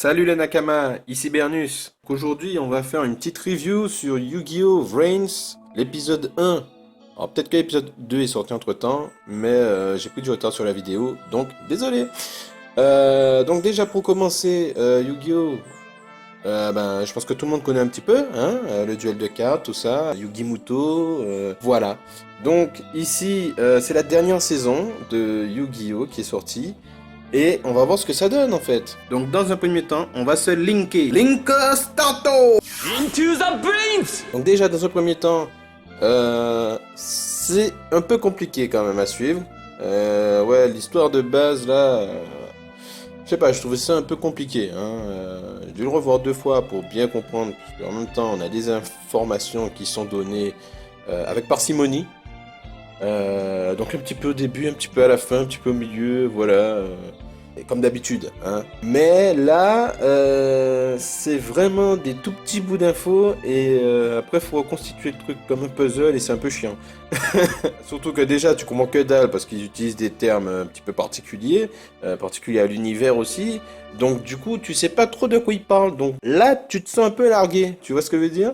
Salut les Nakama, ici Bernus. Aujourd'hui, on va faire une petite review sur Yu-Gi-Oh! Vrains, l'épisode 1. Alors peut-être que l'épisode 2 est sorti entre-temps, mais j'ai pris du retard sur la vidéo, donc désolé. Donc déjà pour commencer, Yu-Gi-Oh! Je pense que tout le monde connaît un petit peu, hein, le duel de cartes, tout ça, Yu-Gi-Muto, voilà. Donc ici, c'est la dernière saison de Yu-Gi-Oh! Qui est sortie. Et on va voir ce que ça donne en fait. Donc dans un premier temps, on va se linker. Link starto. Into the brains! Donc déjà dans un premier temps, c'est un peu compliqué quand même à suivre. Ouais, l'histoire de base là, je sais pas, je trouvais ça un peu compliqué. Hein. J'ai dû le revoir 2 fois pour bien comprendre, parce qu'en même temps, on a des informations qui sont données avec parcimonie. Donc un petit peu au début, un petit peu à la fin, un petit peu au milieu, voilà. Et comme d'habitude, hein. Mais là, c'est vraiment des tout petits bouts d'infos et après, il faut reconstituer le truc comme un puzzle et c'est un peu chiant. Surtout que déjà, tu comprends que dalle parce qu'ils utilisent des termes un petit peu particuliers, particuliers à l'univers aussi. Donc du coup, tu sais pas trop de quoi ils parlent. Donc là, tu te sens un peu largué. Tu vois ce que je veux dire?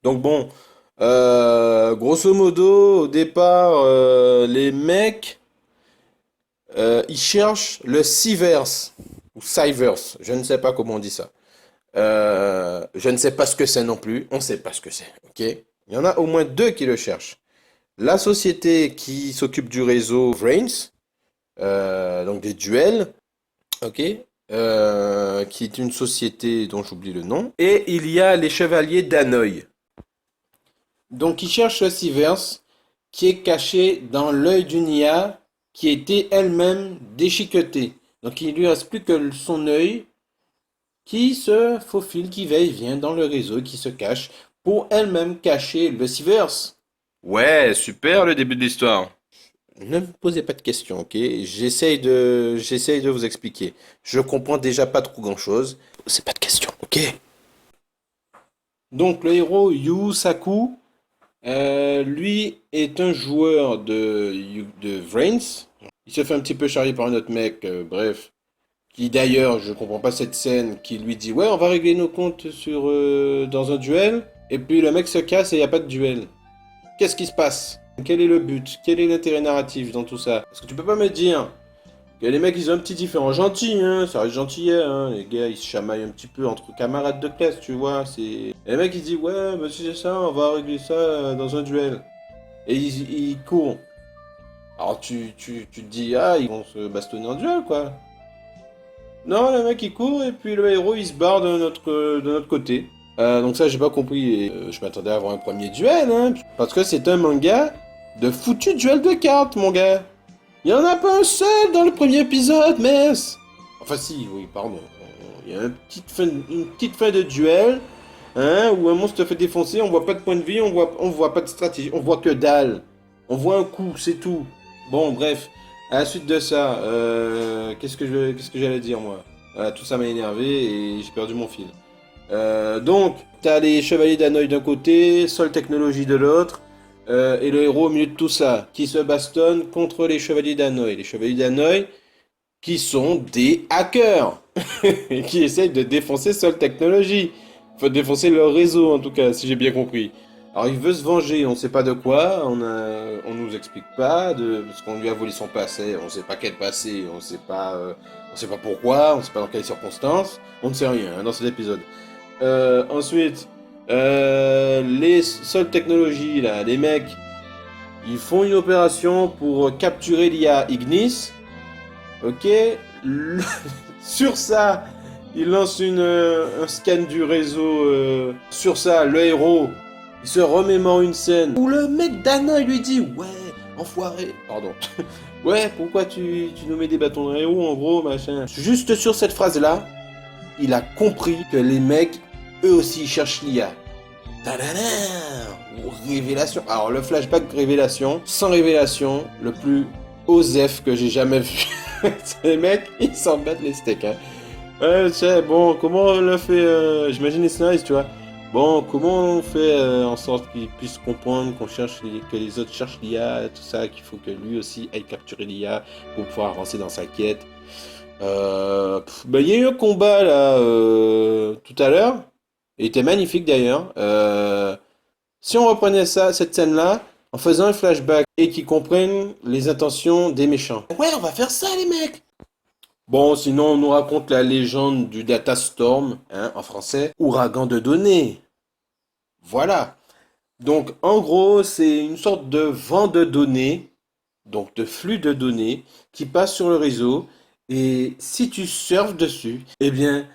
Donc bon, grosso modo, au départ, les mecs, ils cherchent le Cyverse, ou Cyverse, je ne sais pas comment on dit ça. Je ne sais pas ce que c'est non plus, on ne sait pas ce que c'est, ok? Il y en a au moins 2 qui le cherchent. La société qui s'occupe du réseau Vrains, donc des duels, ok? Qui est une société dont j'oublie le nom. Et il y a les chevaliers d'Hanoï. Donc, il cherche le Sieverse qui est caché dans l'œil d'une IA qui était elle-même déchiquetée. Donc, il ne lui reste plus que son œil qui se faufile, qui va-et-vient dans le réseau, qui se cache pour elle-même cacher le Sieverse. Ouais, super le début de l'histoire. Ne me posez pas de questions, ok? J'essaye de vous expliquer. Je comprends déjà pas trop grand-chose. C'est pas de questions, ok? Donc, le héros Yu Saku. Lui est un joueur de Vrains. Il se fait un petit peu charrier par un autre mec, bref. Qui d'ailleurs, je comprends pas cette scène, qui lui dit ouais, on va régler nos comptes dans un duel. Et puis le mec se casse et il n'y a pas de duel. Qu'est-ce qui se passe? Quel est le but? Quel est l'intérêt narratif dans tout ça? Parce que tu peux pas me dire que les mecs ils ont un petit différent gentil, hein, ça reste gentil, hein. Les gars ils se chamaillent un petit peu entre camarades de classe, tu vois. C'est... Et le mec il dit ouais, bah si c'est ça, on va régler ça dans un duel. Et ils courent. Alors tu te dis, ah, ils vont se bastonner en duel, quoi. Non, le mec il court et puis le héros il se barre de notre côté. Donc ça j'ai pas compris. Et, je m'attendais à avoir un premier duel, hein. Parce que c'est un manga de foutu duel de cartes, mon gars. Il y en a pas un seul dans le premier épisode, mess. Enfin si, oui, pardon. Il y a une petite fin de duel, hein, où un monstre te fait défoncer, on voit pas de point de vie, on voit pas de stratégie, on voit que dalle. On voit un coup, c'est tout. Bon, bref. À la suite de ça, qu'est-ce que j'allais dire moi? Tout ça m'a énervé et j'ai perdu mon fil. Donc, t'as les chevaliers d'Hanoï d'un côté, Sol Technologie de l'autre, et le héros au milieu de tout ça, qui se bastonne contre les chevaliers d'Hanoï. Les chevaliers d'Hanoï qui sont des hackers, qui essayent de défoncer Sol Technologie. Faut défoncer leur réseau en tout cas, si j'ai bien compris. Alors il veut se venger, on ne sait pas de quoi, on nous explique pas, parce qu'on lui a volé son passé, on ne sait pas quel passé, on sait pas pourquoi, on ne sait pas dans quelles circonstances, on ne sait rien hein, dans cet épisode. Ensuite, les seules technologies là, les mecs, ils font une opération pour capturer l'IA Ignis, ok. Le- Sur ça, ils lancent un scan du réseau. Sur ça, le héros, il se remémore une scène où le mec d'Anna lui dit ouais, enfoiré. Pardon. Ouais, pourquoi tu nous mets des bâtons dans les roues en gros, machin. Juste sur cette phrase-là, il a compris que les mecs, eux aussi, ils cherchent l'IA. Tadadam! Révélation. Alors, le flashback révélation, sans révélation, le plus osef que j'ai jamais vu. Les mecs, ils s'en battent les steaks, hein. Ouais, tu sais, bon, comment on le fait, j'imagine les scénaristes, tu vois. Bon, comment on fait en sorte qu'ils puissent comprendre que les autres cherchent l'IA, tout ça, qu'il faut que lui aussi aille capturer l'IA pour pouvoir avancer dans sa quête. Il y a eu un combat là tout à l'heure. Il était magnifique d'ailleurs. Si on reprenait ça, cette scène-là, en faisant un flashback et qu'ils comprennent les intentions des méchants. Ouais, on va faire ça, les mecs. Bon, sinon on nous raconte la légende du Data Storm, hein, en français, ouragan de données. Voilà. Donc en gros, c'est une sorte de vent de données, donc de flux de données qui passe sur le réseau. Et si tu surfes dessus, eh bien,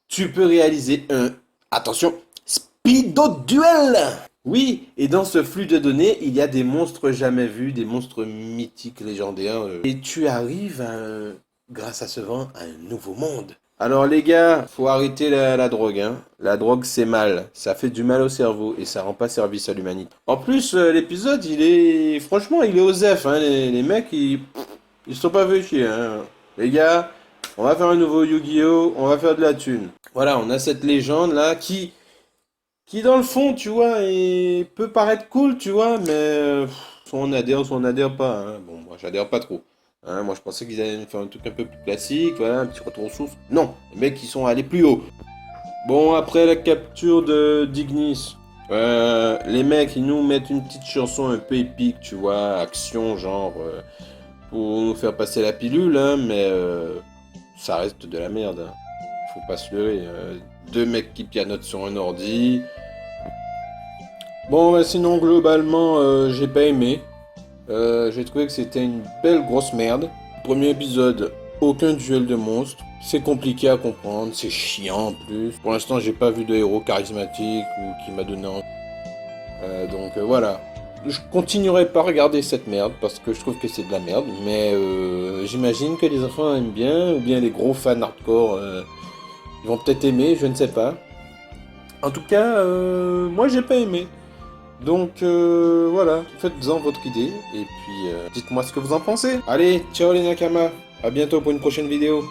tu peux réaliser un, attention, speedo duel. Oui, et dans ce flux de données, il y a des monstres jamais vus, des monstres mythiques, légendaires. Et tu arrives grâce à ce vent, à un nouveau monde. Alors les gars, faut arrêter la drogue, hein. La drogue c'est mal, ça fait du mal au cerveau et ça rend pas service à l'humanité. En plus, l'épisode il est, franchement, il est osef, hein. Les mecs ils se sont pas fait chier, hein. Les gars, on va faire un nouveau Yu-Gi-Oh, on va faire de la thune. Voilà, on a cette légende là qui dans le fond, tu vois, peut paraître cool, tu vois, mais soit on adhère pas, hein. Bon, moi j'adhère pas trop. Hein, moi je pensais qu'ils allaient faire un truc un peu plus classique, voilà, un petit retour aux sources. Non, les mecs ils sont allés plus haut. Bon, après la capture de d'Ignis, les mecs ils nous mettent une petite chanson un peu épique, tu vois, action genre, pour nous faire passer la pilule, hein, mais ça reste de la merde, hein. Faut pas se leurrer. Deux mecs qui pianotent sur un ordi. Bon, bah, sinon globalement j'ai pas aimé. J'ai trouvé que c'était une belle grosse merde. Premier épisode, aucun duel de monstres. C'est compliqué à comprendre, c'est chiant en plus. Pour l'instant, j'ai pas vu de héros charismatique ou qui m'a donné envie. Voilà. Je continuerai pas à regarder cette merde parce que je trouve que c'est de la merde. Mais j'imagine que les enfants aiment bien, ou bien les gros fans hardcore ils vont peut-être aimer, je ne sais pas. En tout cas, moi j'ai pas aimé. Donc voilà, faites-en votre idée et puis dites-moi ce que vous en pensez. Allez, ciao les Nakama, à bientôt pour une prochaine vidéo.